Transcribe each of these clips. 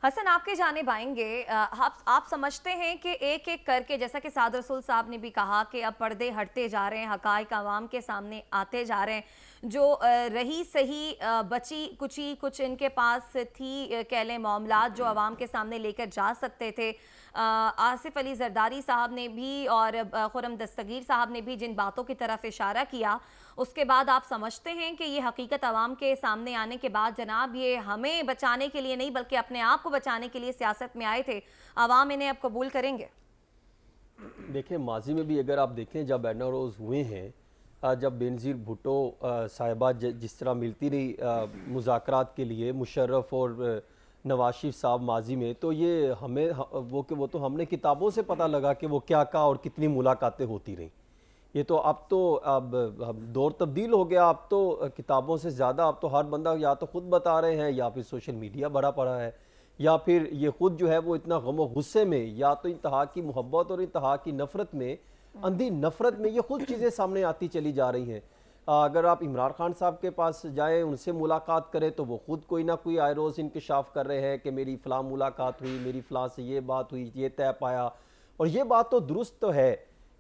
हसन, आपके जानिब आएंगे। आप समझते हैं कि एक एक करके, जैसा कि साद रसूल साहब ने भी कहा कि अब पर्दे हटते जा रहे हैं, हकाइक आवाम के सामने आते जा रहे हैं, जो रही सही बची कुची कुछ इनके पास थी, कह लें मामलात जो आवाम के सामने लेकर जा सकते थे। आसिफ अली जरदारी साहब ने भी और खुर्रम दस्तगीर साहब ने भी जिन बातों की तरफ इशारा किया, उसके बाद आप समझते हैं कि ये हकीकत आवाम के सामने आने के बाद जनाब ये हमें बचाने के लिए नहीं बल्कि अपने आप को बचाने के लिए सियासत में आए थे, आवाम इन्हें अब कबूल करेंगे? देखिए, माजी में भी अगर आप देखें, जब एनारोज हुए हैं, जब बेनज़ीर भुट्टो साहिबा जिस तरह मिलती रही मुज़ाकरात के लिए मुशर्रफ और नवाज शरीफ साहब माजी में, तो ये हमें वो तो हमने किताबों से पता लगा कि वो क्या कहा और कितनी मुलाकातें होती रहीं। ये तो अब दौर तब्दील हो गया। अब तो किताबों से ज़्यादा अब तो हर बंदा या तो ख़ुद बता रहे हैं, या फिर सोशल मीडिया भरा पड़ा है, या फिर ये ख़ुद जो है वो इतना गम और गुस्से में, या तो इंतहा की मोहब्बत और इंतहा की नफ़रत में, अंधी नफ़रत में ये ख़ुद चीज़ें सामने आती चली जा रही हैं। अगर आप इमरान खान साहब के पास जाएँ, उनसे मुलाकात करें, तो वो ख़ुद कोई ना कोई आए रोज़ इंकशाफ कर रहे हैं कि मेरी फ़लाँ मुलाकात हुई, मेरी फ़लाँ से ये बात हुई, ये तय पाया। और ये बात तो दुरुस्त तो है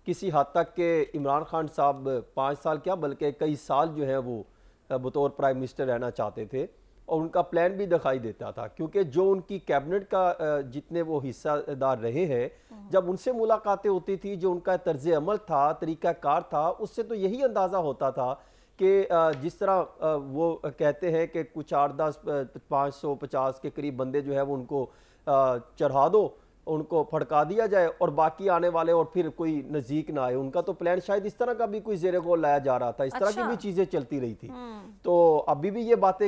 किसी हद तक के इमरान खान साहब 5 साल क्या बल्कि कई साल जो है वो बतौर प्राइम मिनिस्टर रहना चाहते थे, और उनका प्लान भी दिखाई देता था, क्योंकि जो उनकी कैबिनेट का जितने वो हिस्सेदार रहे हैं, जब उनसे मुलाकातें होती थी, जो उनका तर्ज अमल था, तरीक़ाकार था, उससे तो यही अंदाज़ा होता था कि जिस तरह वो कहते हैं कि कुछ 8-10 550 के करीब बंदे जो है वो उनको चढ़ा दो, उनको फड़का दिया जाए, और बाकी आने वाले और फिर कोई नज़दीक ना आए। उनका तो प्लान शायद इस तरह का भी कोई ज़ेरे गौर लाया जा रहा था, इस तरह की भी चीज़ें चलती रही थी। तो अभी भी ये बातें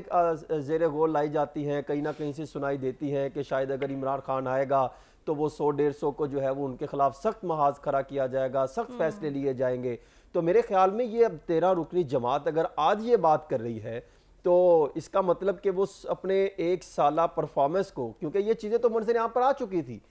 ज़ेरे गौर लाई जाती हैं, कहीं ना कहीं से सुनाई देती हैं कि शायद अगर इमरान खान आएगा तो वो 100-150 को जो है वो उनके खिलाफ सख्त महाज खड़ा किया जाएगा, सख्त फैसले लिए जाएंगे। तो मेरे ख्याल में ये अब 13 रुकनी जमात अगर आज ये बात कर रही है, तो इसका मतलब कि वो अपने 1 साला परफॉर्मेंस को, क्योंकि ये चीज़ें तो मंजर यहाँ पर आ चुकी थी,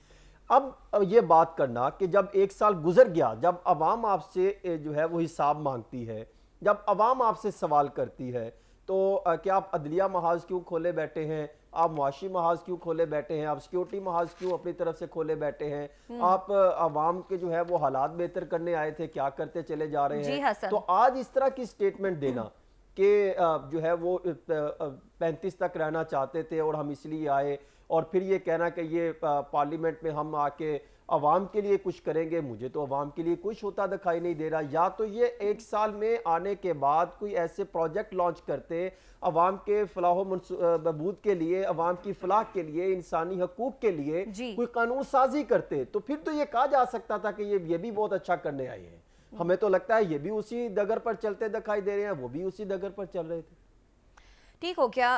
अब ये बात करना कि जब 1 साल गुजर गया, जब अवाम आपसे जो है वो हिसाब मांगती है, जब अवाम आपसे सवाल करती है, तो क्या आप अदलिया महाज क्यों खोले बैठे हैं, आप मुआशी महाज क्यों खोले बैठे हैं, आप सिक्योरिटी महाज क्यों अपनी तरफ से खोले बैठे हैं, आप अवाम के जो है वो हालात बेहतर करने आए थे, क्या करते चले जा रहे हैं? तो आज इस तरह की स्टेटमेंट देना कि जो है वो 35 तक रहना चाहते थे और हम इसलिए आए, और फिर ये कहना कि ये पार्लियामेंट में हम आके अवाम के लिए कुछ करेंगे, मुझे तो अवाम के लिए कुछ होता दिखाई नहीं दे रहा। या तो ये 1 साल में आने के बाद कोई ऐसे प्रोजेक्ट लॉन्च करते अवाम के फलाह बहबूद के लिए, अवाम की फलाह के लिए, इंसानी हकूक के लिए कोई कानून साजी करते, तो फिर तो ये कहा जा सकता था कि ये भी बहुत अच्छा करने आए हैं। हमें तो लगता है ये भी उसी डगर पर चलते दिखाई दे रहे हैं, वो भी उसी डगर पर चल रहे थे। ठीक हो गया।